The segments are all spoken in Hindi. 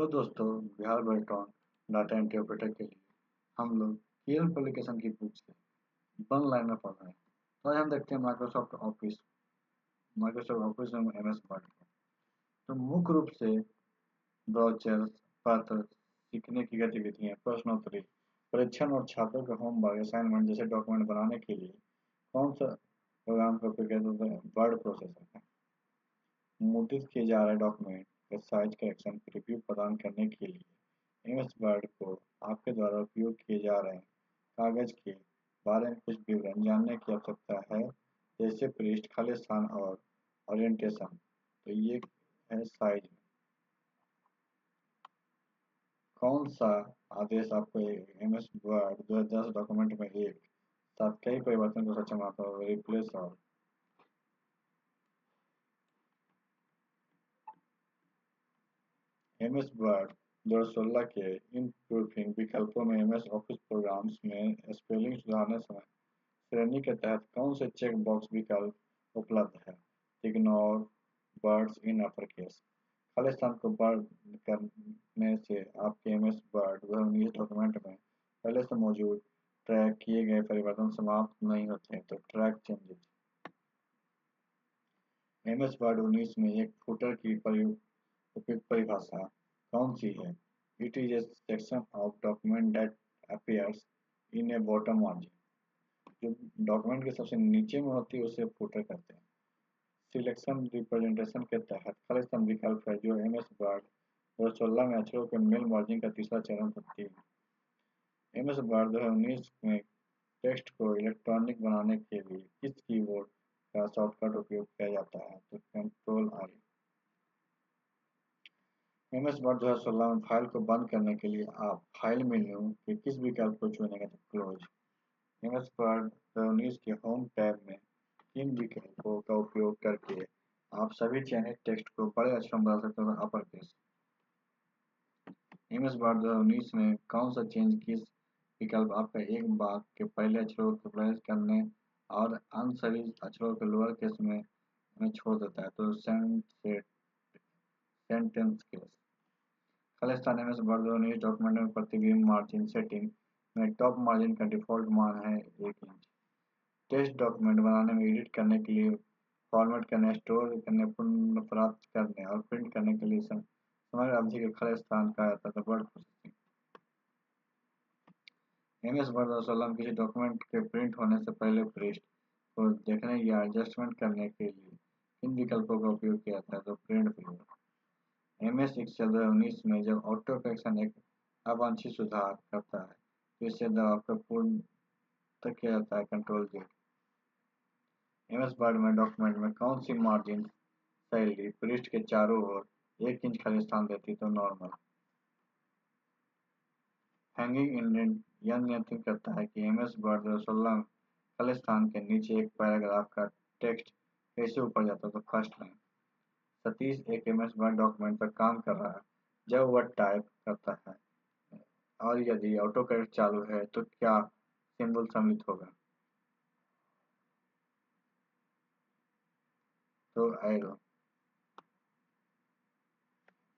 हेलो दोस्तों, बिहार बैकग्राउंड डाटा इंटरप्रेटर के लिए हम लोग केएल एप्लीकेशन की बुक से वन लाइन में पढ़ रहे हैं। तो आज हम देखते हैं माइक्रोसॉफ्ट ऑफिस में एमएस वर्ड को। तो मुख्य रूप से ब्राउज़र्स, पात्र, सीखने की गतिविधियां, प्रश्नोत्तरी, परीक्षण और छात्रों के होमवर्क असाइनमेंट जैसे डॉक्यूमेंट बनाने के लिए कौन सा प्रोग्राम का उपयोग किया जाता है? वर्ड प्रोसेसर है। मुद्रित किए जा रहे डॉक्यूमेंट का साइज करेक्शन प्रीव्यू प्रदान करने के लिए एमएस वर्ड को आपके द्वारा उपयोग किए जा रहे कागज के बारे में कुछ विवरण जानने की आवश्यकता है, जैसे पृष्ठ, खाली स्थान और ओरिएंटेशन। तो ये है साइज में कौन सा आदेश आपको एमएस वर्ड 2010 डॉक्यूमेंट में एक साथ कई परिवर्तन को सक्षम आता है? रिप्लेस और एमएस वर्ड 2016 के इम्प्रूविंग विकल्पों में एमएस ऑफिस प्रोग्राम्स में स्पेलिंग सुधारने समय श्रेणी के तहत कौन से चेक बॉक्स विकल्प उपलब्ध है? Ignore words in upper case. खाली स्थान को बंद करने से आपके एमएस वर्ड 2019 डॉक्यूमेंट में पहले से मौजूद ट्रैक किए गए परिवर्तन समाप्त नहीं होते हैं। तो ट्रैक चेंजेस एमएस वर्ड 19 में एक फुटर की उपयुक्त परिभाषा कौन सी है? It is A section of document that appears in A bottom margin. जो डॉक्यूमेंट के सबसे नीचे में होती है उसे फुटर कहते हैं। सिलेक्शन रिप्रेजेंटेशन के तहत खाली स्थान विकल्प है जो एमएस वर्ड 2016 में अक्षरों के मेल मर्जिंग का तीसरा चरण होती है। एमएस वर्ड 2019 में टेक्स्ट को इलेक्ट्रॉनिक बनाने के लिए किस कीबोर्ड का शॉर्टकट उपयोग किया जाता है? तो कंट्रोल आई। एमएस वर्ड 2016 में फाइल को बंद करने के लिए आप फाइल मेन्यू के किस विकल्प को चुनेंगे? तो क्लोज। एमएस वर्ड 2019 के होम टैब में किन विकल्पों का उपयोग करके आप सभी चयनित टेक्स्ट को बड़े अक्षरों में बदल सकते हैं? Upper case. एमएस वर्ड 2019 में कौन सा चेंज किस विकल्प आपका एक वाक्य के पहले अक्षरों को प्रेस करने और अन्य सभी अक्षरों को लोअर केस में छोड़ देता है? तो सेंटेंस केस। खाली स्थान एमएस वर्ड 2019 डॉक्यूमेंट में प्रतिबिंब मार्जिन सेटिंग में टॉप मार्जिन का डिफॉल्ट मान है 1 इंच। टेक्स्ट डॉक्यूमेंट बनाने में एडिट करने के लिए, फॉर्मेट करने, स्टोर करने, पुनर्प्राप्त करने और प्रिंट करने के लिए समग्र अवधि के खाली स्थान कहा जाता है। वर्ड प्रोसेसिंग एमएस वर्ड 2016 में किसी डॉक्यूमेंट के प्रिंट होने से पहले पृष्ठ को देखने या एडजस्टमेंट करने के लिए किन विकल्पों का उपयोग किया जाता है? तो प्रिंट व्यू। एमएस एक्सेल 2019 में जब ऑटो करेक्शन एक अवांछित सुधार करता है तो इसे दबाकर पूर्ण तक किया जाता है। Control Z. एमएस वर्ड में डॉक्यूमेंट में कौन सी मार्जिन शैली पृष्ठ के चारों ओर 1 इंच खाली स्थान देती है? तो नॉर्मल। हैंगिंग इंडेंट यह नियंत्रित करता है कि एमएस वर्ड 2016 खाली स्थान के नीचे एक पैराग्राफ का टेक्स्ट कैसे ऊपर जाता है? तो फर्स्ट लाइन। सतीश एक एमएस वर्ड डॉक्यूमेंट पर काम कर रहा है जब वह टाइप करता है और यदि ऑटो करेक्ट चालू है तो क्या सिंबल सम्मिलित होगा? तो एरो।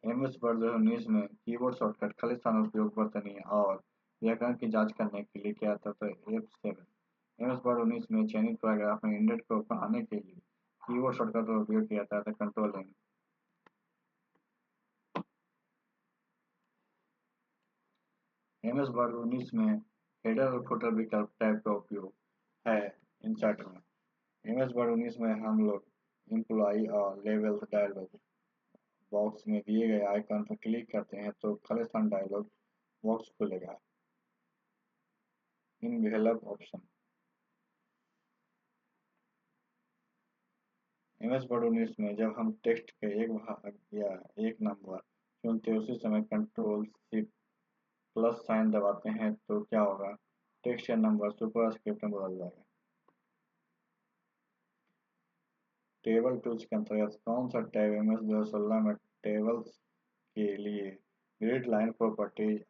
एमएस वर्ड 2019 में कीबोर्ड शॉर्टकट खाली स्थान उपयोग वर्तनी और व्याकरण की जांच करने के लिए किया जाता है। F7। एमएस वर्ड 19 में चयनित पैराग्राफ में इंडेंट को बढ़ाने के लिए कीबोर्ड शॉर्टकट का उपयोग किया जाता है। Control N. एमएस वर्ड 19 में हेडर और फुटर विकल्प टैब का उपयोग है इंसर्ट में। एमएस वर्ड 19 में हम लोग एम्प्लॉई और लेवल्स डायलॉग बॉक्स में दिए गए आइकन पर क्लिक करते हैं तो खाली स्थान डायलॉग बॉक्स खुलेगा। Envelope option. एमएस वर्ड 19 में जब हम टेक्स्ट के एक भाग या एक नंबर चुनते हैं उसी समय कंट्रोल शिफ्ट प्लस साइन दबाते हैं तो क्या होगा? टेक्स्ट या नंबर सुपरस्क्रिप्ट में बदल जाएगा। टेबल टूल्स के अंतर्गत कौन सा टैब एमएस 2016 में टेबल्स के लिए ग्रिड लाइन प्रॉपर्टीज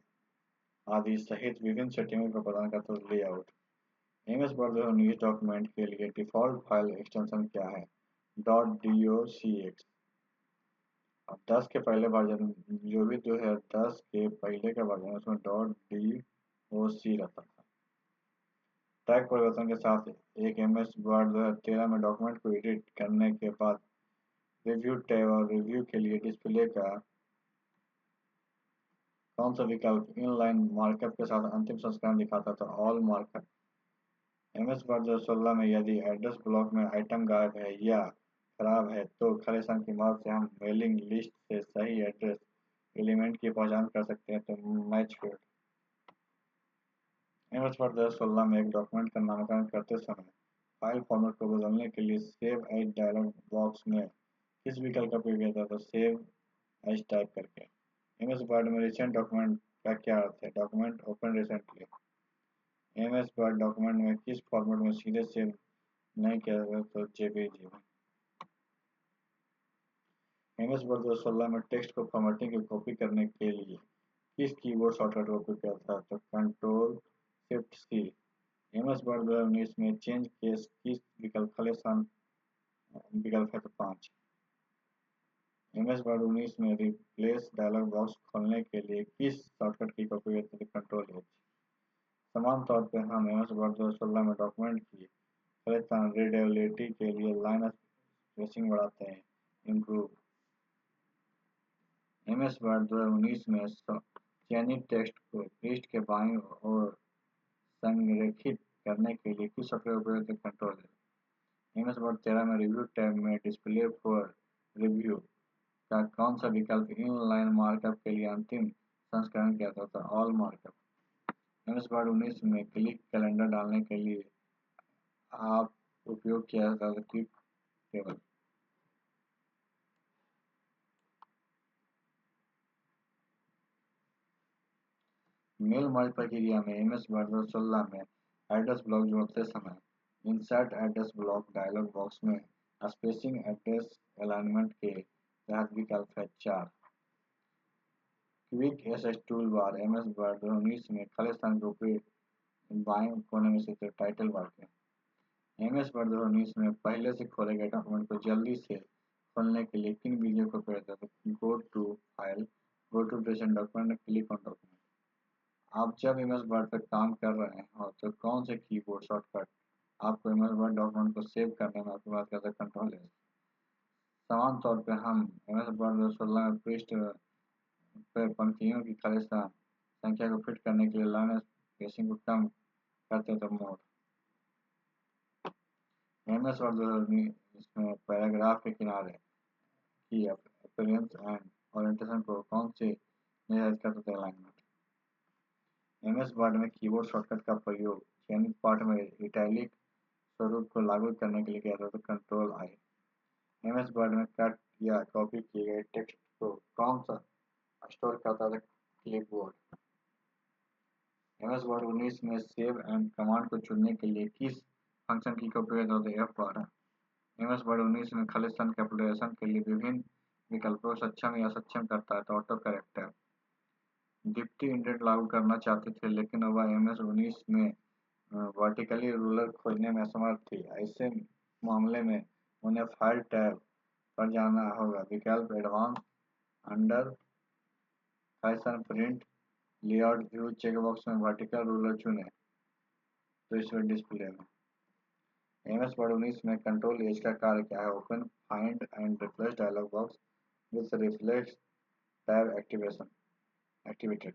आदि सहित विभिन्न सेटिंगों का प्रदान करता है? लेआउट। एमएस वर्ड 2019 डॉक्यूमेंट के लिए डिफ़ॉल्ट फाइल एक्सटेंशन क्या है? .docx। अब 10 के पहले वर्जन, जो भी 2010 के पहले का वर्जन है उसमें .doc रहता था। टैग परिवर्तन के साथ एक एमएस वर्ड 2013 में डॉक्यूमेंट को एडिट करने के बाद रिव्यू टैब और रिव्यू के लिए डिस्प्ले का कौन सा विकल्प इनलाइन मार्कअप के साथ अंतिम संस्करण दिखाता था? All markup. एमएस वर्ड 2016 में यदि एड्रेस ब्लॉक में आइटम गायब है या खराब है तो खाली स्थान की मदद से हम मेलिंग लिस्ट से सही एड्रेस एलिमेंट की पहचान कर सकते हैं। तो मैच फील्ड। एमएस वर्ड 2016 में एक डॉक्यूमेंट का नामकरण करते समय फाइल फॉर्मेट को बदलने के लिए सेव एज डायलॉग बॉक्स में किस विकल्प का उपयोग किया जाता है? तो सेव एज टाइप करके। एमएस वर्ड में रिसेंट डॉक्यूमेंट का क्या अर्थ है? Document open recently. MS word document में किस फॉर्मेट में सीधे सेव नहीं किया जाता? तो जेपीजी में। एमएस वर्ड 2016 में टेक्स्ट को फॉर्मेटिंग की कॉपी करने के लिए किस कीबोर्ड शॉर्टकट का उपयोग किया था? तो control shift C. MS Word 2019 में चेंज केस किस विकल्प खाली स्थान विकल्प है? तो 5। एमएस वर्ड 19 में रिप्लेस डायलॉग बॉक्स खोलने के लिए किस शॉर्टकट की का उपयोग किया? तो कंट्रोल एच। समान तौर पर हम एमएस वर्ड 2016 में डॉक्यूमेंट की खाली स्थान रीडेबिलिटी के लिए लाइन स्पेसिंग बढ़ाते हैं। इम्प्रूव। एमएस वर्ड 2019 में चयनित टेक्स्ट को पृष्ठ के बाईं ओर संरेखित करने के लिए किस सॉफ्टवेयर का उपयोग? कंट्रोल है। एमएस वर्ड 13 में रिव्यू टैब में डिस्प्ले फॉर रिव्यू का कौन सा विकल्प इनलाइन मार्कअप के लिए अंतिम संस्करण किया जाता था? All markup. एमएस वर्ड 19 में क्लिक कैलेंडर डालने के लिए आप उपयोग किया जाता था क्लिक टेबल। मेल मर्ज प्रक्रिया में एमएस वर्ड 2016 में एड्रेस ब्लॉक जोड़ते समय insert address block dialog box में स्पेसिंग एड्रेस अलाइनमेंट के तहत विकल्प है 4। Quick access tool bar MS Word 2019 में खाली स्थान के ऊपरी बाएं कोने में स्थित टाइटल बार के। एमएस वर्ड 2019 में पहले से खोले गए डॉक्यूमेंट को जल्दी से खोलने के लिए किन विधियों का उपयोग करते हैं? Go to file, go to present document, click on document. आप जब एमएस वर्ड पर काम कर रहे हो तो कौन से कीबोर्ड शॉर्टकट आपको एमएस वर्ड डॉक्यूमेंट को सेव करने में आपकी मदद करते हैं? कंट्रोल है। समान तौर पर हम एमएस वर्ड 2016 में पृष्ठ पर पंक्तियों की खाली स्थान संख्या को फिट करने के लिए लाइन स्पेसिंग को कम करते हैं। तो मोड। एमएस वर्ड 2019 में पैराग्राफ के किनारे की अपीयरेंस एंड ओरिएंटेशन को कौन से निर्धारित करते थे? अलाइनमेंट। एमएस वर्ड में कीबोर्ड शॉर्टकट का प्रयोग चयनित पाठ में इटैलिक स्वरूप को लागू करने के लिए किया जाता है। Control I. एमएस वर्ड में कट या कॉपी किए गए टेक्स्ट को कौन सा स्टोर करता था? क्लिपबोर्ड। एमएस वर्ड 19 में सेव एंड कमांड को चुनने के लिए किस फंक्शन की का उपयोग होता है? F12। एमएस वर्ड 19 में खाली स्थान कैपिटलाइजेशन के लिए विभिन्न विकल्पों को सक्षम या सक्षम करता है। तो ऑटो करेक्टर। डिप्टी इंडेंट लागू करना चाहते थे लेकिन वह एमएस 19 में वर्टिकली रूलर खोजने में असमर्थ थी। ऐसे मामले में उन्हें फाइल टैब पर जाना होगा। विकल्प advance under fashion print layout view checkbox में वर्टिकल रूलर चुनें तो इस डिस्प्ले में। एमएस वर्ड 19 में कंट्रोल एज का कार्य क्या है? Open find and replace dialog box with reflex tab activated.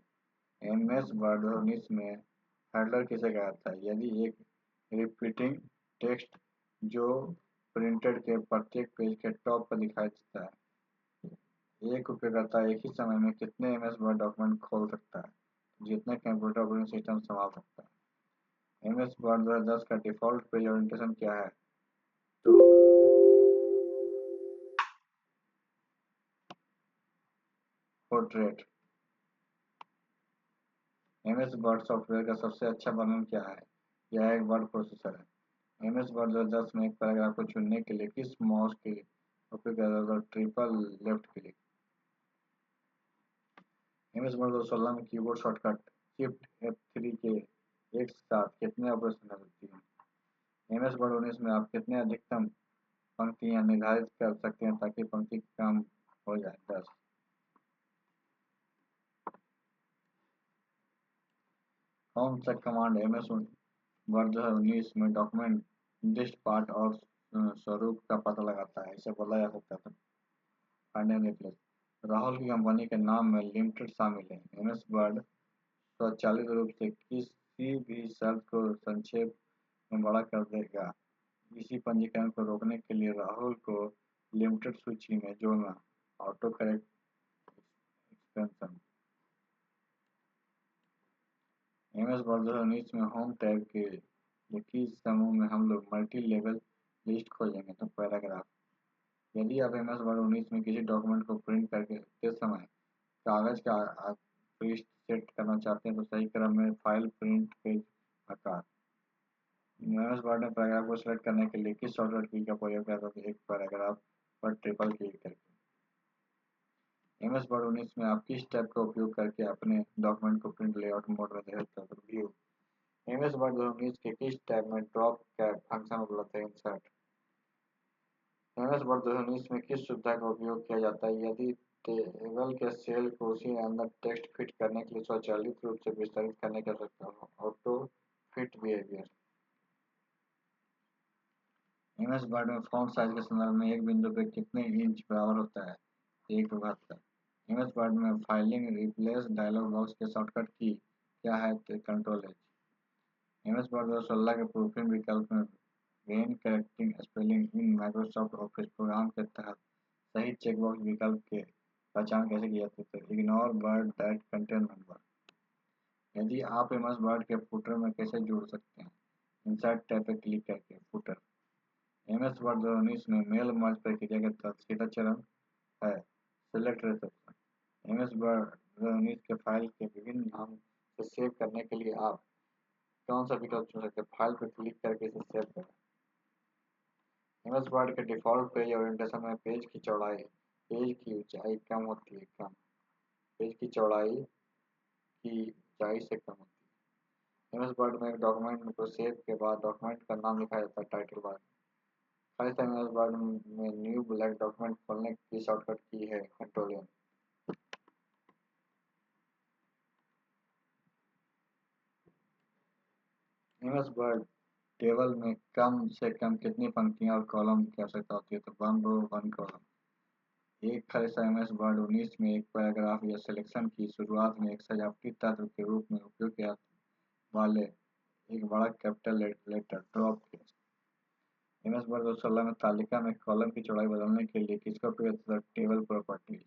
MS word 19 में हैंडलर किसे कहा था? यदि एक रिपीटिंग टेक्स्ट जो प्रिंटेड के प्रत्येक पेज के टॉप पर दिखाई देता है। एक उपयोगकर्ता एक ही समय में कितने एमएस वर्ड डॉक्यूमेंट खोल सकता है? जितने कंप्यूटर ऑपरेटिंग सिस्टम संभाल सकता है। एमएस वर्ड 2010 का डिफॉल्ट पेज ओरिएंटेशन क्या है? तो पोर्ट्रेट। एमएस वर्ड सॉफ्टवेयर का सबसे अच्छा वर्णन क्या है? यह एक वर्ड प्रोसेसर है। एमएस वर्ड 2010 में एक पैराग्राफ को चुनने के लिए किस माउस के उपयोग किया जाता है? Triple left click. MS Word 2016 में कीबोर्ड शॉर्टकट शिफ्ट F3 के एक साथ कितने ऑपरेशन कर सकती हैं? एमएस वर्ड 19 में आप कितने अधिकतम पंक्तियां निर्धारित कर सकते हैं ताकि पंक्ति कम हो जाए 10। कौन सा कमांड एमएस वर्ड 19 में डॉक्यूमेंट निर्दिष्ट पाठ और स्वरूप का पता लगाता है? इसे बोला जा सकता है फाइंड एंड रिप्लेस। राहुल की कंपनी के नाम में लिमिटेड शामिल है। एमएस वर्ड स्वचालित रूप से किसी भी शब्द को संक्षेप में बड़ा कर देगा। इसी पंजीकरण को रोकने के लिए राहुल को लिमिटेड सूची में जोड़ना। Auto correct expansion. MS Word 2019 में होम टैब के कीज समूह में हम लोग मल्टी लेवल लिस्ट खोजेंगे। तो पैराग्राफ। यदि आप एमएस वर्ड 19 में किसी डॉक्यूमेंट को प्रिंट करते समय कागज का पृष्ठ सेट करना चाहते हैं तो सही क्रम में फाइल प्रिंट पेज आकार। एमएस वर्ड में पैराग्राफ को सिलेक्ट करने के लिए किस शॉर्टकट की का प्रयोग करते हैं? एक पैराग्राफ पर ट्रिपल क्लिक करके। एमएस वर्ड 19 में आप किस टैब का उपयोग करके अपने डॉक्यूमेंट को प्रिंट लेआउट मोड में देख सकते हैं? व्यू। एमएस वर्ड 2019 के किस टैब में ड्रॉप कैब फंक्शन उपलब्ध है? इंसर्ट। एमएस वर्ड 2019 में किस सुविधा का उपयोग किया जाता है यदि टेबल के सेल को उसी अंदर टेक्स्ट फिट करने के लिए स्वचालित रूप से विस्तारित करने की आवश्यकता हो? Auto fit behaviour. MS Word में फॉन्ट साइज के संदर्भ में एक बिंदु पे कितने इंच बराबर होता है? 1/72। एमएस वर्ड में फाइलिंग रिप्लेस डायलॉग बॉक्स के शॉर्टकट की क्या है? तो कंट्रोल एच। एमएस वर्ड 2016 के प्रूफिंग विकल्प में when correcting spelling in Microsoft Office program के तहत सही चेकबॉक्स विकल्प के पहचान कैसे की जाती है? Ignore word that contain number. यदि आप एमएस वर्ड के फुटर में कैसे जोड़ सकते हैं? इंसर्ट टैब पर क्लिक करके फुटर। एमएस वर्ड 2019 में मेल मर्ज प्रक्रिया के तहत सीधा चरण है सिलेक्ट रिसेप्शन। एमएस वर्ड 2019 के फाइल के विभिन्न नाम से सेव करने के लिए आप कौन सा विकल्प चुन सकते हैं? फाइल पर क्लिक करके इसे सेव करें। एमएस वर्ड के डिफ़ॉल्ट पेज ओरिएंटेशन में पेज की ऊंचाई कम होती है। कम पेज की चौड़ाई की ऊंचाई से कम होती है। एमएस वर्ड में एक डॉक्यूमेंट को सेव के बाद डॉक्यूमेंट का नाम लिखा जाता है टाइटल बार। खाली समय एमएस वर्ड में न्यू ब्लैंक डॉक्यूमेंट खोलने की शॉर्टकट की है control N. MS Word table में कम से कम कितनी पंक्तियां और कॉलम की आवश्यकता होती है? तो 1 रो 1 कॉलम। एक खाली एमएस वर्ड 19 में एक पैराग्राफ या सिलेक्शन की शुरुआत में एक सजावटी तत्व के रूप में उपयोग किया वाले एक बड़ा capital letter drop case. MS Word 2016 में तालिका में कॉलम की चौड़ाई बदलने के लिए किसका उपयोग होता है? Table properties.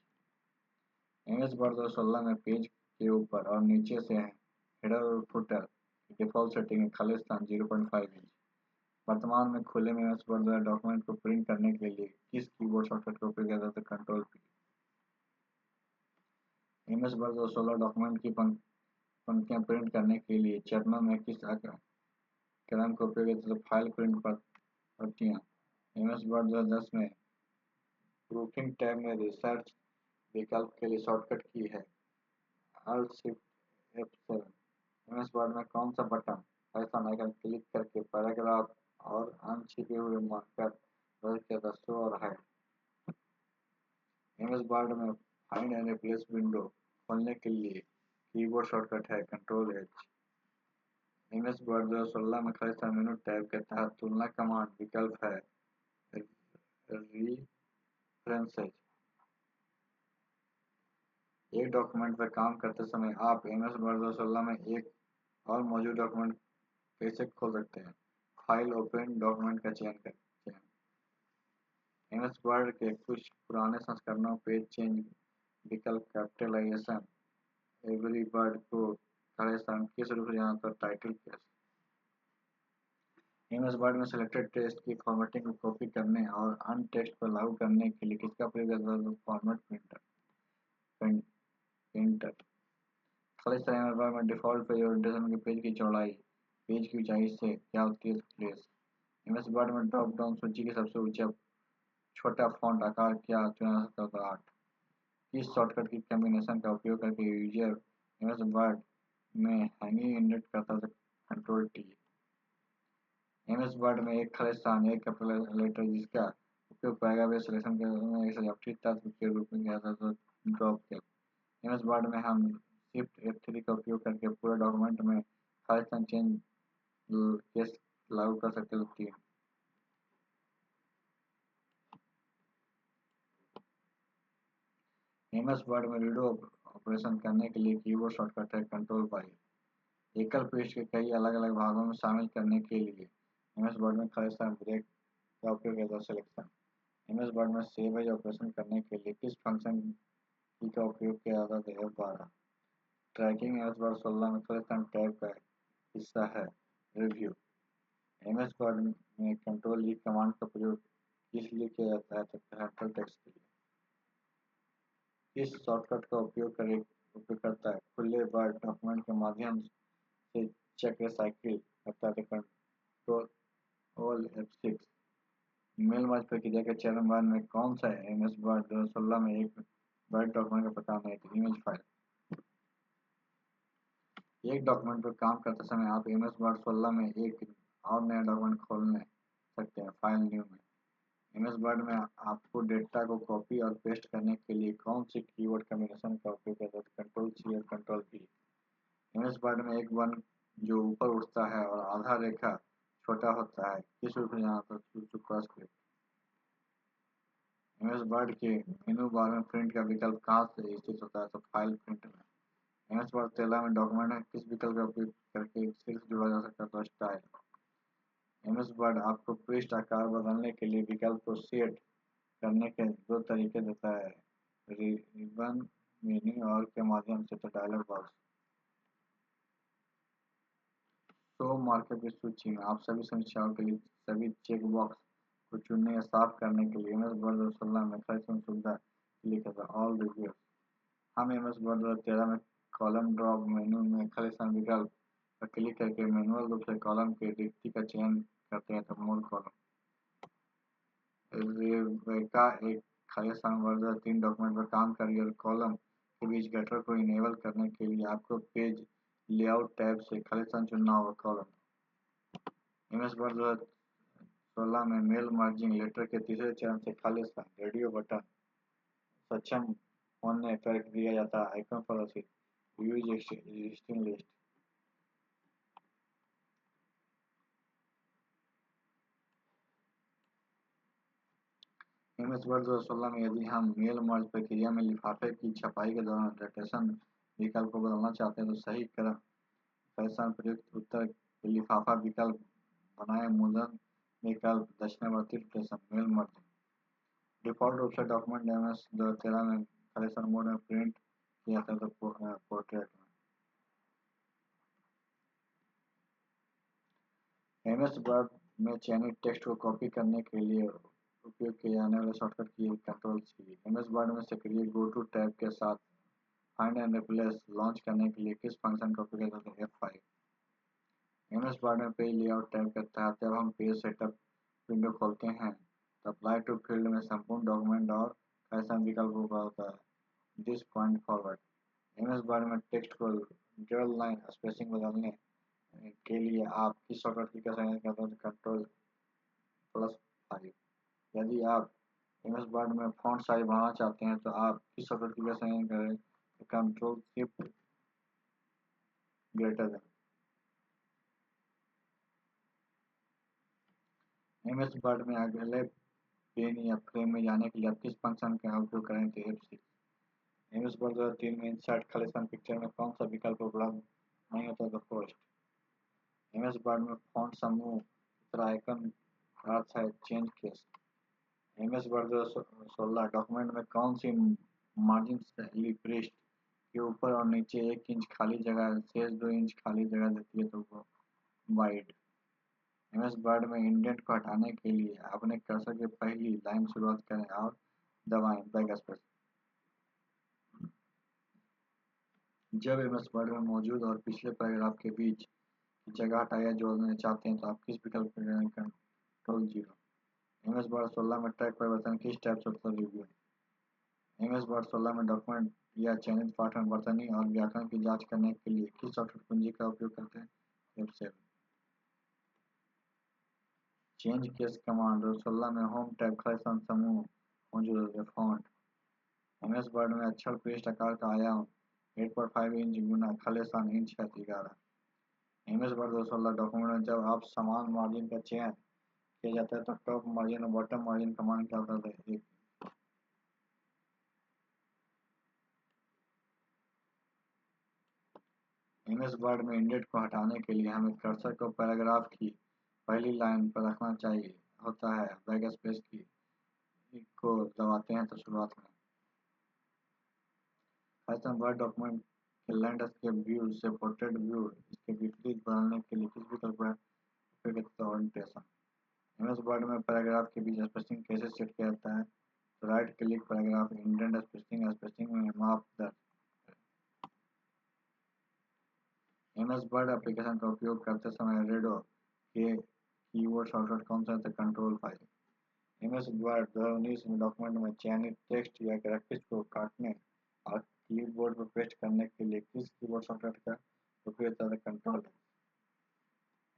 एमएस वर्ड 2016 में पेज के ऊपर और नीचे से हेडर और फुटर की डिफॉल्ट सेटिंग है खाली स्थान 0.5 इंच। वर्तमान में खुले में एमएस वर्ड द्वारा डॉक्यूमेंट को प्रिंट करने के लिए किस कीबोर्ड शॉर्टकट का उपयोग किया जाता है? Control P. MS Word 2016 document की पंक्तियां प्रिंट करने के लिए चरणों में किस क्रम का उपयोग किया जाता है? फाइल प्रिंट पत्तियां। एमएस वर्ड 2010 में प्रूफिंग टैब में रिसर्च विकल्प के लिए शॉर्टकट की है Alt Shift F7। MS Word में कौन सा बटन ऐसा आइकन क्लिक करके पैराग्राफ और अनछिपे हुए मार्कर रख के शो और हाइड। एमएस वर्ड में फाइंड एंड रिप्लेस विंडो खोलने के लिए कीबोर्ड शॉर्टकट है कंट्रोल एच। एमएस वर्ड 2016 में खाली मेनू टैब के तहत तुलना कमांड विकल्प है रेफरेंसेज। एक डॉक्यूमेंट पर काम करते समय आप एमएस वर्ड 2016 में एक और मौजूद डॉक्यूमेंट कैसे खोल सकते हैं? फाइल ओपन डॉक्यूमेंट का चयन करें। एमएस वर्ड के कुछ पुराने संस्करणों पेज चेंज विकल्प कैपिटलाइजेशन एवरी वर्ड को खड़े किस रूप से जाना तो टाइटल केस। एमएस वर्ड में सिलेक्टेड टेक्स्ट की फॉर्मेटिंग को कॉपी करने और अन्य टेक्स्ट पर लागू करने के लिए किसका प्रयोग करता है? Format printer. खाली एमएस वर्ड में डिफॉल्ट पेज ओरिएंटेशन के पेज की चौड़ाई पेज की ऊंचाई से क्या होती है? प्लेस। एमएस वर्ड में ड्रॉप डाउन सूची के सबसे ऊंचा छोटा फॉन्ट आकार क्या चुना जा सकता है? 8। किस शॉर्टकट की कॉम्बिनेशन का उपयोग करके यूजर एमएस वर्ड में हैंगिंग इंडेंट करता है? Control T. एमएस वर्ड में एक खाली स्थान एक कैपिटल लेटर जिसका उपयोग पैराग्राफ सिलेक्शन के एक सजावटी तत्व के रूप में किया जाता है ड्रॉप किया। इमेज वर्ड में हम शिफ्ट F3 का उपयोग करके पूरे डॉक्यूमेंट में खालिस्तान चेंज केस लागू कर सकते हैं। तीन एमएस वर्ड में रीडो ऑपरेशन करने के लिए कीबोर्ड शॉर्टकट है कंट्रोल बाई। एकल पृष्ठ के कई अलग अलग भागों में शामिल करने के लिए एमएस वर्ड में खालिस्तान ब्रेक का उपयोग किया जाता है। सिलेक्शन एमएस वर्ड में सेव एज ऑपरेशन करने के लिए किस फंक्शन की का उपयोग किया जाता है? F12। ट्रैकिंग एमएस वर्ड 16 में खालिस्तान टैब का हिस्सा है। रिव्यू एमएस वर्ड में कंट्रोल ई कमांड का प्रयोग किस लिए किया जाता है? तो टेक्स्ट के लिए। इस शॉर्टकट का उपयोग करता है खुले वर्ड डॉक्यूमेंट के माध्यम से चेक रिसाइकिल करता है। कंट्रोल F6 मेल मर्ज प्रक्रिया के चरण 1 में कौन सा एमएस वर्ड 2016 में एक वर्ड डॉक्यूमेंट का प्रकार नहीं था? Image file. एक डॉक्यूमेंट पर काम करते समय आप एमएस वर्ड 16 में एक और नया डॉक्यूमेंट खोलने सकते हैं। फाइल न्यू में एमएस वर्ड में आपको डेटा को कॉपी और पेस्ट करने के लिए कौन सी कीवर्ड कॉम्बिनेशन का उपयोग करते हैं? कंट्रोल C और कंट्रोल V। एमएस वर्ड में एक वन जो ऊपर उठता है और आधा रेखा छोटा होता है किस रूप में जाना था? सुपरस्क्रिप्ट। एमएस वर्ड के मेनू बार में प्रिंट का विकल्प कहाँ से स्थित होता है? तो फाइल प्रिंट में। एमएस वर्ड 13 में डॉक्यूमेंट में किस विकल्प का उपयोग करके शीर्ष जोड़ा जा सकता है? तो स्टाइल। एमएस वर्ड आपको पृष्ठ आकार बदलने के लिए विकल्प को सेट करने के दो तरीके देता है, रिबन मेन्यू और के माध्यम से। तो डायलॉग बॉक्स। शो मार्कअप की सूची में आप सभी समीक्षाओं के लिए सभी चेक बॉक्स को चुनने या साफ करने के लिए एमएस वर्ड 2016 में खालिस्तान सुविधा लिखा था ऑल रिव्यू। हम एमएस वर्ड 2013 में कॉलम ड्रॉप मेनू में खालिस्तान विकल्प पर क्लिक करके मैनुअल रूप से कॉलम के रिक्ति का चयन करते हैं। तो मूल कॉलम। रेबेका एक खालिस्तान वर्ड 3 डॉक्यूमेंट पर काम कर रही है और कॉलम के बीच गटर को इनेबल करने के लिए आपको पेज लेआउट टैब से खालिस्तान चुनना होगा। कॉलम एमएस वर्ड 2016 में मेल मर्जिंग लेटर के तीसरे चरण से खालिस्तान रेडियो बटन सक्षम होने पर दिया जाता है। Icon for use existing list. MS Word 2016 में यदि हम मेल मर्ज प्रक्रिया में लिफाफे की छपाई के दौरान रोटेशन विकल्प को बदलना चाहते हैं तो सही क्रम फैशन प्रयुक्त उत्तर लिफाफा विकल्प बनाए मुद्रण विकल्प दक्षिणावर्ती रोटेशन मेल मर्ज। डिफॉल्ट रूप से डॉक्यूमेंट एमएस 2013 में फैशन मोड में प्रिंट किया था। तो पोर्ट्रेट में एमएस वर्ड में चयनित टेक्स्ट को कॉपी करने के लिए उपयोग किए जाने वाले शॉर्टकट की कंट्रोल C। एमएस वर्ड में सक्रिय गो टू टैब के साथ फाइंड एंड रिप्लेस लॉन्च करने के लिए किस फंक्शन का उपयोग करते हैं? F5। एमएस वर्ड में पेज लेआउट टैब के तहत जब हम पेज सेटअप विंडो खोलते हैं तो अप्लाई टू फील्ड में संपूर्ण डॉक्यूमेंट और फैशन विकल्प होता है। This point forward MS Word में टेक्स्ट को डबल लाइन स्पेसिंग बदलने के लिए आप किस शॉर्टकट की का चयन करते हैं? कंट्रोल+5। यदि आप एमएस वर्ड में फॉन्ट साइज बढ़ाना चाहते हैं तो आप किस शॉर्टकट की का चयन करें? Control shift greater than. MS Word में अगले पेन या फ्रेम में जाने के लिए आप किस फंक्शन का उपयोग करें? तो F6। एमएस वर्ड 2003 में इंसर्ट खालिस्तान पिक्चर में कौन सा विकल्प उपलब्ध नहीं होता? तो पोस्ट। एमएस वर्ड में फॉन्ट समूह तरह आइकन का अर्थ है change case. MS Word 2016 document में कौन सी मार्जिन शैली पृष्ठ के ऊपर और नीचे 1 इंच खाली जगह शेष 2 इंच खाली जगह देती है? तो वो वाइड। एमएस वर्ड में इंडेंट को हटाने के लिए अपने कर्सर की पहली लाइन शुरुआत करें और दबाएं बैकस्पेस। जब एमएस वर्ड में मौजूद और पिछले पैराग्राफ के बीच की जगह हटाया जोड़ना चाहते हैं तो आप किस विकल्प का चयन करें? कंट्रोल 0। एमएस वर्ड 16 में टैग परिवर्तन किस टैब से होता है? रिव्यू। एमएस वर्ड 16 में डॉक्यूमेंट या चयनित पाठ में वर्तनी और व्याकरण की जांच करने के लिए किस शॉर्टकट कुंजी का उपयोग करते हैं? F7। चेंज केस कमांड 2016 में होम टैब खालिस्तान समूह मौजूद है। फॉन्ट एमएस वर्ड में अक्षर पृष्ठ आकार का आयाम 8.5 इंच गुना खालिस्तान इंच है 11। एमएस वर्ड 2016 डॉक्यूमेंट में जब आप समान मार्जिन का चयन किया जाता है तो टॉप मार्जिन और बॉटम मार्जिन का मान क्या होता है? एमएस वर्ड में इंडेंट को हटाने के लिए हमें कर्सर को पैराग्राफ की पहली लाइन पर रखना चाहिए होता है। बैक स्पेस की को दबाते हैं तो शुरुआत में खालिस्तान वर्ड डॉक्यूमेंट के लैंडस्केप व्यू से पोर्ट्रेट व्यू इसके विपरीत बदलने के लिए किस विकल्प का उपयोग करते हैं? ओरिएंटेशन एमएस वर्ड में पैराग्राफ के बीच स्पेसिंग कैसे सेट किया जाता है? तो right click paragraph indent spacing spacing में माप दर्ज। एमएस वर्ड एप्लीकेशन का उपयोग करते समय रेडो के कीबोर्ड शॉर्टकट कौन सा है? कंट्रोल 5। एमएस वर्ड 2019 में डॉक्यूमेंट में चयनित टेक्स्ट या ग्राफिक्स को काटने और क्लिपबोर्ड पर पेस्ट करने के लिए किस कीबोर्ड शॉर्टकट का उपयोग होता है? कंट्रोल।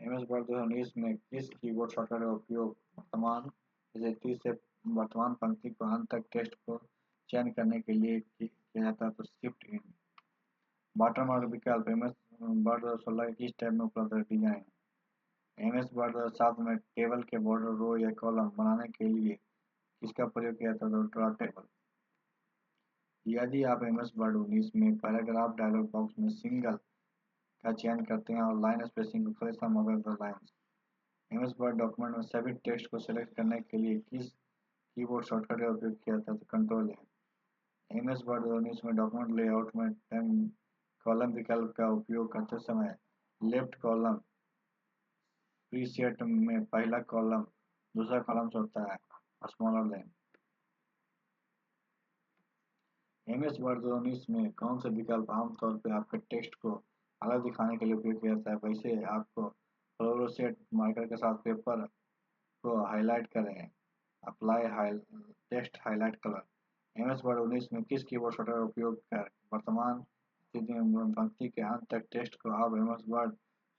एमएस वर्ड 2019 में किस कीबोर्ड शॉर्टकट का उपयोग जैसे 30 से वर्तमान पंक्ति को अंत तक टेक्स्ट को चयन करने के लिए किया जाता है? तो शिफ्ट इन। बॉटम और विकल्प एमएस वर्ड 2016 किस टैब में उपलब्ध है? डिजाइन। एमएस वर्ड 2007 में टेबल के बॉर्डर रो या कॉलम बनाने के लिए किसका प्रयोग किया जाता है? Draw table. यदि आप एमएस वर्ड 19 में पैराग्राफ डायलॉग बॉक्स में सिंगल का चयन करते हैं और लाइन स्पेसिंग को Khalistan mobile lines. MS word document में सभी टेक्स्ट को सिलेक्ट करने के लिए किस कीबोर्ड शॉर्टकट का उपयोग किया जाता है? तो कंट्रोल है। एमएस वर्ड 19 में डॉक्यूमेंट लेआउट में 10 कॉलम विकल्प का उपयोग करते समय लेफ्ट कॉलम प्रीसेट में पहला कॉलम दूसरा कॉलम से होता है और स्मॉलर देन। एमएस वर्ड 2019 में कौन से विकल्प आमतौर पर आपके टेक्स्ट को अलग दिखाने के लिए उपयोग किया जाता है? वैसे आपको फ्लोरोसेंट मार्कर के साथ पेपर को हाईलाइट करें। Apply text highlight colour MS word 19 में किस कीबोर्ड शॉर्टकट का उपयोग कर वर्तमान स्थिति में पंक्ति के अंत तक टेक्स्ट को आप एमएस वर्ड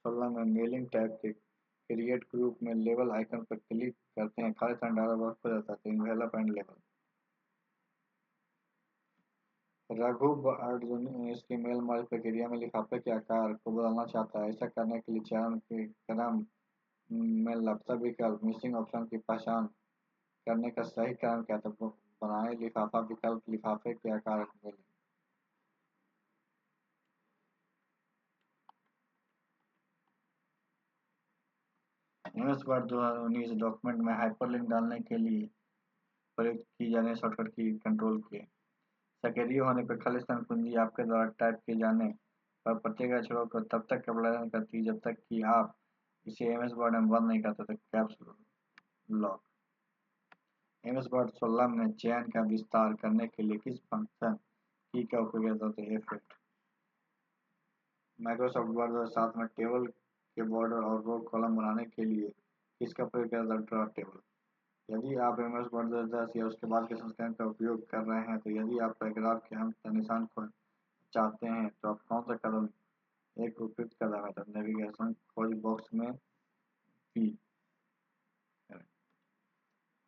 16 में मेलिंग टैब के क्रिएट ग्रुप में लेबल आइकन पर क्लिक करते हैं खालिस्तान डायलॉग बॉक्स खुल जाता है। Develop and label Raghu Arjun इसकी मेल मर्ज प्रक्रिया में लिफाफे के आकार को बदलना चाहता है। ऐसा करने के लिए चरण के क्रम में लफता विकल्प मिसिंग ऑप्शन की पहचान करने का सही कारण क्या था? बनाए लिफाफा विकल्प लिफाफे के आकार में एमएस वर्ड 2019 डॉक्यूमेंट में हाइपरलिंक डालने के लिए प्रयुक्त की जाने शॉर्टकट की कंट्रोल के सक्रिय होने पर खालिस्तान कुंजी आपके द्वारा टाइप किए जाने पर प्रत्येक अक्षरों को तब तक कैपिटलाइज करती है जब तक कि आप इसे एमएस वर्ड में बंद नहीं करते। कैप्स लॉक एमएस वर्ड 16 में चयन का विस्तार करने के लिए किस फंक्शन की का उपयोग किया जाता है? F8। माइक्रोसॉफ्ट वर्ड 2007 में टेबल के बॉर्डर और रो कॉलम बनाने के लिए किसका प्रयोग किया जाता है? Draw table. यदि आप एमएस वर्ड 2010 या उसके बाद के संस्करण का उपयोग कर रहे हैं तो यदि आप पैराग्राफ के अंत का निशान को चाहते हैं तो आप कौन सा कदम एक उपयुक्त कदम है? तो नेविगेशन खोज बॉक्स में पी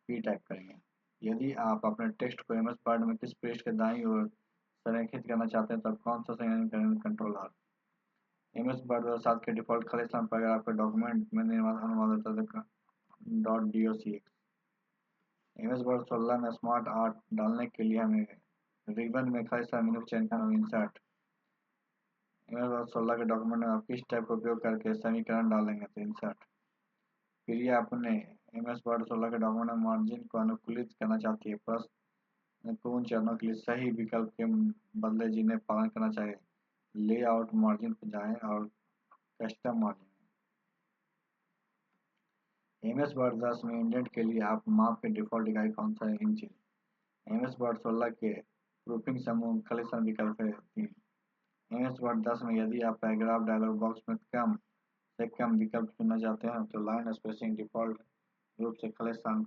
पी टाइप करेंगे। यदि आप अपने टेक्स्ट को एमएस वर्ड में किस पृष्ठ के दाईं ओर संरेखित करना चाहते हैं तो कौन सा संयोजन करेंगे? Control are. एमएस वर्ड 2007 के डिफॉल्ट खालिस्तान पैराग्राफ के डॉक्यूमेंट में निर्माण अनुवाद .docx। एमएस वर्ड 16 में स्मार्ट आर्ट डालने के लिए हमें रिबन में खालिस्तान मेनू चयन करना। इंसर्ट एमएस वर्ड 16 के डॉक्यूमेंट में आप किस टाइप का उपयोग करके समीकरण डालेंगे? तो इंसर्ट। फिर ये अपने एमएस वर्ड 16 के डॉक्यूमेंट में मार्जिन को अनुकूलित करना चाहती है। प्रश्न को उन चरणों के लिए सही विकल्प के बदले जिन्हें पालन करना चाहिए। लेआउट मार्जिन पर जाएं और कस्टम मार्जिन। एमएस वर्ड 10 में इंडेंट के लिए आप माप के डिफॉल्ट इकाई कौन सा है? इंच। एमएस वर्ड 16 के ग्रुपिंग समूह खालिस्तान विकल्प है 3। एमएस वर्ड 10 में यदि आप पैराग्राफ डायलॉग बॉक्स में कम से कम विकल्प चुनना चाहते हैं तो लाइन स्पेसिंग डिफॉल्ट रूप से खालिस्तान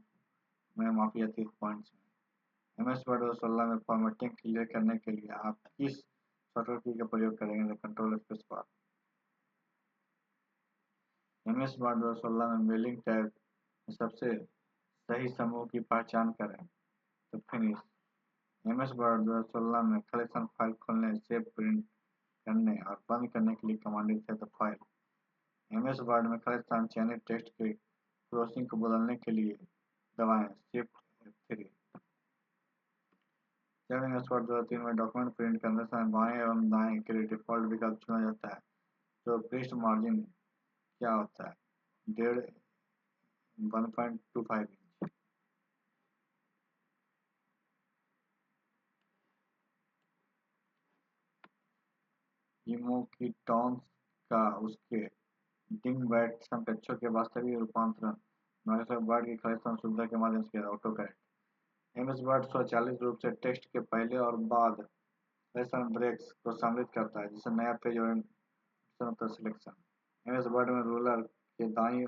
में मापी जाती है पॉइंट्स में। एमएस वर्ड 16 में फॉर्मेटिंग क्लियर करने के लिए आप किस शॉर्टकट की का प्रयोग करेंगे? Control space bar. MS Word 16 में मेलिंग टैब सबसे सही समूह की पहचान करें। तो फिनिश। एमएस वर्ड 2016 में कलेक्शन फाइल खोलने, सेव, प्रिंट करने और बंद करने के लिए कमांडेड थे। तो फाइल। एमएस वर्ड में कलेक्शन चयनित टेक्स्ट के क्रॉसिंग को बदलने के लिए दबाएं शिफ्ट F3। जब एमएस वर्ड 2003 में डॉक्यूमेंट प्रिंट करने समय बाएं एवं दाएं के लिए डिफॉल्ट विकल्प चुना जाता है, तो पृष्ठ मार्जिन क्या होता है? 1.25 इंच। इमोटिकॉन्स का उसके डिंगबैट संकेतकों के वास्तविक रूपांतरण माइक्रोसॉफ्ट वर्ड की कलेक्शन सुविधा के माध्यम से ऑटो करेक्ट। एमएस वर्ड स्वचालित रूप से टेक्स्ट के पहले और बाद कलेक्शन ब्रेक्स को सम्मिलित करता है, जिसे नया page orientation selection. MS Word में रूलर के दाईं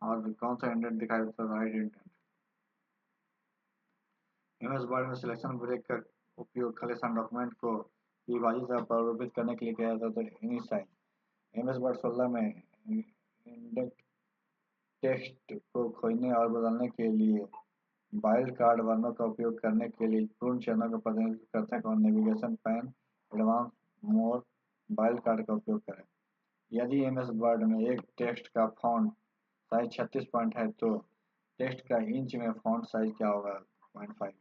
और कौन सा इंडेंट दिखाई देता है? Right indent. एमएस वर्ड में सिलेक्शन ब्रेक का उपयोग कलेक्शन डॉक्यूमेंट को विभाजित या प्रारूपित करने के लिए किया जाता है। तो इनिशाइल। एमएस वर्ड 16 में इंडेंट टेक्स्ट को खोजने और बदलने के लिए वाइल्ड कार्ड वर्णों का उपयोग करने के लिए पूर्ण चरणों का प्रतिनिधित्व करते हैं और नेविगेशन पैन एडवांस मोर वाइल्ड कार्ड का उपयोग करें। यदि एमएस वर्ड में एक टेक्स्ट का फॉन्ट साइज 36 पॉइंट है, तो टेक्स्ट का इंच में फॉन्ट साइज क्या होगा? 0.5।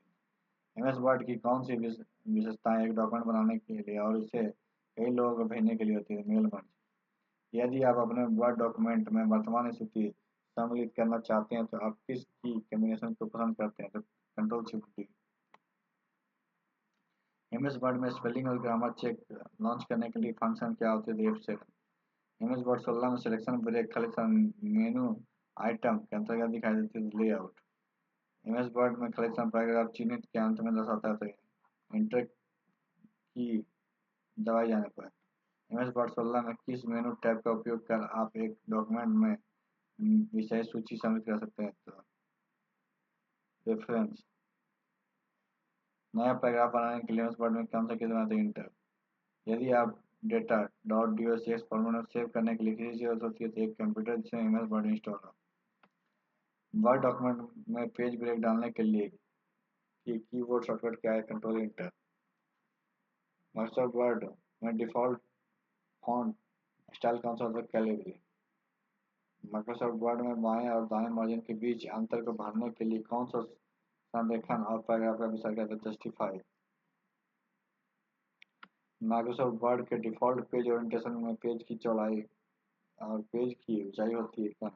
एमएस वर्ड की कौन सी विशेषताएं एक डॉक्यूमेंट बनाने के लिए और इसे कई लोगों को भेजने के लिए होती है? Mail merge. यदि आप अपने वर्ड डॉक्यूमेंट में वर्तमान स्थिति सम्मिलित करना चाहते हैं, तो आप किस की कॉम्बिनेशन को पसंद करते हैं? तो control shift D. MS Word में स्पेलिंग और ग्रामर चेक लॉन्च करने के लिए फंक्शन क्या होते हैं? F7। एमएस वर्ड 16 में selection break collection menu item के अंतर्गत दिखाई देती है लेआउट। एमएस वर्ड में कलेक्शन पैराग्राफ चिन्हित के अंत में दर्शाता है, तो एंटर की दबाए जाने पर। एमएस वर्ड 16 में किस मेनू टैब का उपयोग कर आप एक डॉक्यूमेंट में विषय सूची सम्मिलित कर सकते हैं? तो रेफरेंस। नया पैराग्राफ बनाने के लिए एमएस वर्ड में कौन सा की दबाते हैं? इंटर। यदि आप डेटा .docx फॉर्मेट में सेव करने के लिए किसी जरूरत होती है, तो एक कंप्यूटर जिसमें एमएस वर्ड इंस्टॉल हो। वर्ड डॉक्यूमेंट में पेज ब्रेक डालने के लिए कीबोर्ड शॉर्टकट क्या है? Control inter. माइक्रोसॉफ्ट वर्ड में डिफॉल्ट फॉन्ट स्टाइल कौन सा होता है? कैलिब्री। माइक्रोसॉफ्ट वर्ड में बाएं और दाएं मार्जिन के बीच अंतर को भरने के लिए कौन सा संरेखण और पैराग्राफ का विस्तार करता है? जस्टिफाई। माइक्रोसॉफ्ट वर्ड के डिफॉल्ट पेज ओरिएंटेशन में पेज की चौड़ाई और पेज की ऊंचाई होती है कम।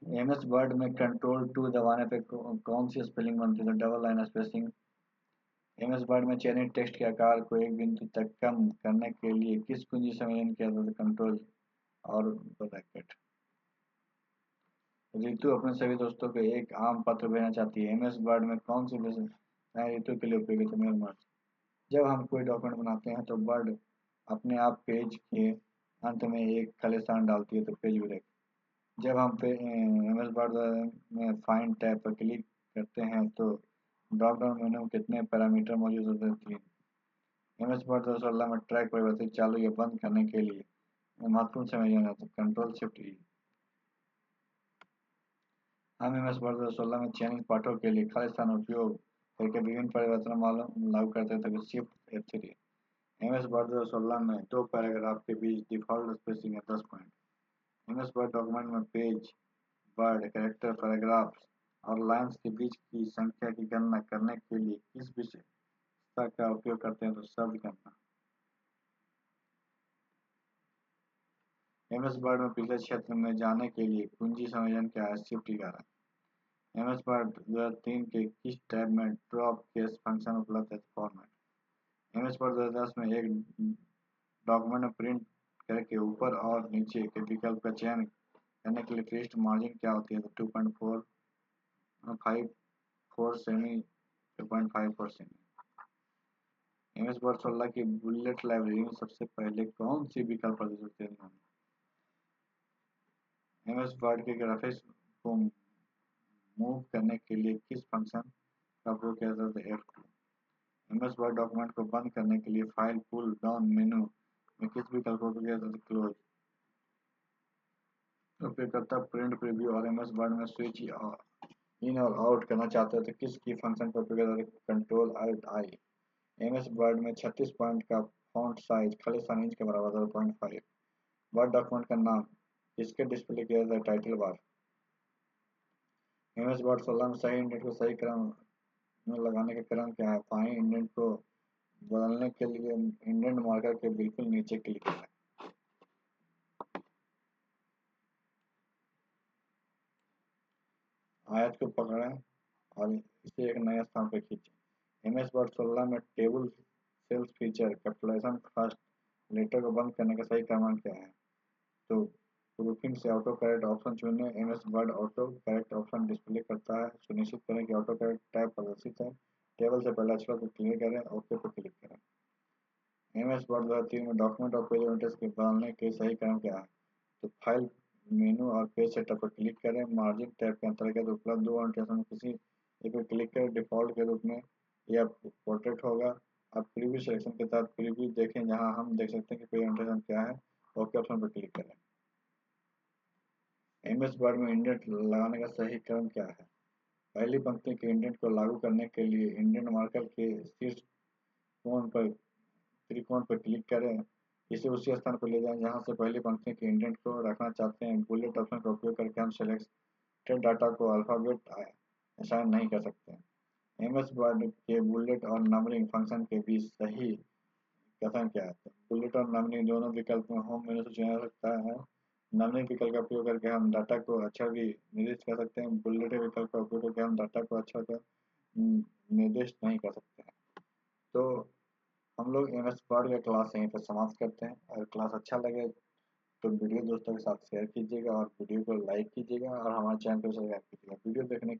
एमएस वर्ड में कंट्रोल टू दबाने पे कौन सी स्पेलिंग बनती है? Double line spacing. MS Word में चयनित टेक्स्ट के आकार को एक बिंदु तक कम करने के लिए किस कुंजी संयोजन किया जाता है? कंट्रोल और ब्रैकेट। रितु अपने सभी दोस्तों को एक आम पत्र भेजना चाहती है। एमएस वर्ड में कौन सी विशेषताएं रितु के लिए उपयोगी है? Mail merge. जब हम कोई डॉक्यूमेंट बनाते हैं, तो वर्ड अपने आप पेज के अंत में एक खाली स्थान डालती है, तो पेज ब्रेक। जब हम एमएस वर्ड में फाइंड टैब पर क्लिक करते हैं, तो ड्रॉप डाउन मेनू में कितने पैरामीटर मौजूद होते हैं? 3। एमएस वर्ड 2016 में ट्रैक परिवर्तित चालू या बंद करने के लिए महत्वपूर्ण संयोजन है, तो कंट्रोल शिफ्ट ई। हम एमएस वर्ड 2016 में चयनित पाठों के लिए खाली स्थान उपयोग करके विभिन्न परिवर्तन मालूम लागू करते हैं, तो शिफ्ट F3। एमएस वर्ड 2016 में दो पैराग्राफ के बीच डिफॉल्ट स्पेसिंग है 10 पॉइंट। एमएस वर्ड डॉक्यूमेंट में पेज, वर्ड, कैरेक्टर, पैराग्राफ्स और लाइन्स के बीच की संख्या की गणना करने के लिए किस विशेषता का उपयोग करते हैं? तो शब्द गणना। एमएस वर्ड में पिछले क्षेत्र में जाने के लिए कुंजी संयोजन क्या है? शिफ्ट 11। एमएस वर्ड 2003 के किस टैब में ड्रॉप केस फंक्शन उपलब्ध है? फॉर्मेट। एमएस वर्ड 2010 में एक डॉक्यूमेंट में प्रिंट करके ऊपर और नीचे के विकल्प का चयन करने के लिए पृष्ठ मार्जिन क्या होती है? तो 2.54 सेमी 2.54 सेमी। एमएस वर्ड 16 की बुलेट लाइब्रेरी में सबसे पहले कौन सी विकल्प प्रदर्शित होते हैं? एमएस वर्ड के ग्राफिक्स को मूव करने के लिए किस फंक्शन का उपयोग किया जाता है? F2। एमएस वर्ड डॉक्यूमेंट को बंद करने के लिए फाइल पुल डाउन मेनू में किस विकल्प को क्लोज उपयोगकर्ता प्रिंट प्रीव्यू और एमएस वर्ड में स्विच इन और आउट करना चाहते हैं तो किस की फंक्शन का उपयोग कंट्रोल अल्ट आई। एमएस वर्ड में 36 पॉइंट का फॉन्ट साइज खाली स्थान इंच के बराबर 0.5। वर्ड डॉक्यूमेंट का नाम इसके डिस्प्ले किया जाता है टाइटल बार। एमएस वर्ड 16 में सही इंडेंट को सही क्रम में लगाने का क्रम क्या है। फाइन इंडेंट को बदलने के लिए इंडेंट मार्कर के बिल्कुल नीचे क्लिक करें। आयत को पकड़ें और इसे एक नए स्थान पर खींचें। एमएस वर्ड 16 में table cells feature capitalization first letter को बंद करने का सही क्रमांक क्या है। तो ग्रुपिंग से ऑटो करेक्ट ऑप्शन चुनें। MS word auto correct option display करता है, सुनिश्चित करें कि ऑटो करेक्ट टैब प्रदर्शित है। टेबल से पहले अक्षर को क्लिक करें, ओके पर क्लिक करें। एमएस वर्ड 2003 में डॉक्यूमेंट और पेज ओरिएंटेशन के बदलने के सही क्रम क्या है। तो फाइल मेनू और पेज सेटअप पर क्लिक करें, मार्जिन टैब के अंतर्गत उपलब्ध दो ओरिएंटेशन में किसी एक पर क्लिक करें। डिफॉल्ट के रूप में यह पोर्ट्रेट होगा। अब प्रीव्यू सिलेक्शन के तहत प्रीव्यू देखें, जहां हम देख सकते हैं कि पेज ओरिएंटेशन क्या है। ओके ऑप्शन पर क्लिक करें। एमएस वर्ड में इंडेंट लगाने का सही क्रम क्या है। पहली पंक्ति के इंडेंट को लागू करने के लिए इंडेंट मार्कर के शीर्ष कोण पर त्रिकोण पर क्लिक करें। इसे उसी स्थान पर ले जाएं जहां से पहली पंक्ति के इंडेंट को रखना चाहते हैं। बुलेट ऑप्शन का उपयोग करके हम सिलेक्टेड डाटा को अल्फाबेट असाइन नहीं कर सकते। एमएस वर्ड के बुलेट और नंबरिंग फंक्शन के बीच सही कथन क्या है। बुलेट और नंबरिंग दोनों विकल्प में होम मेनू से चुना जा सकता है। नंबरिंग विकल्प का उपयोग करके हम डाटा को अक्षर भी निर्दिष्ट कर सकते हैं। बुलेट विकल्प का उपयोग करके हम डाटा को अक्षर का निर्दिष्ट नहीं कर सकते हैं। तो हम लोग एमएस वर्ड का क्लास यहीं पर समाप्त करते हैं। अगर क्लास अच्छा लगे तो वीडियो दोस्तों के साथ शेयर कीजिएगा और वीडियो को लाइक कीजिएगा और हमारे चैनल को सब्सक्राइब कीजिएगा। वीडियो देखने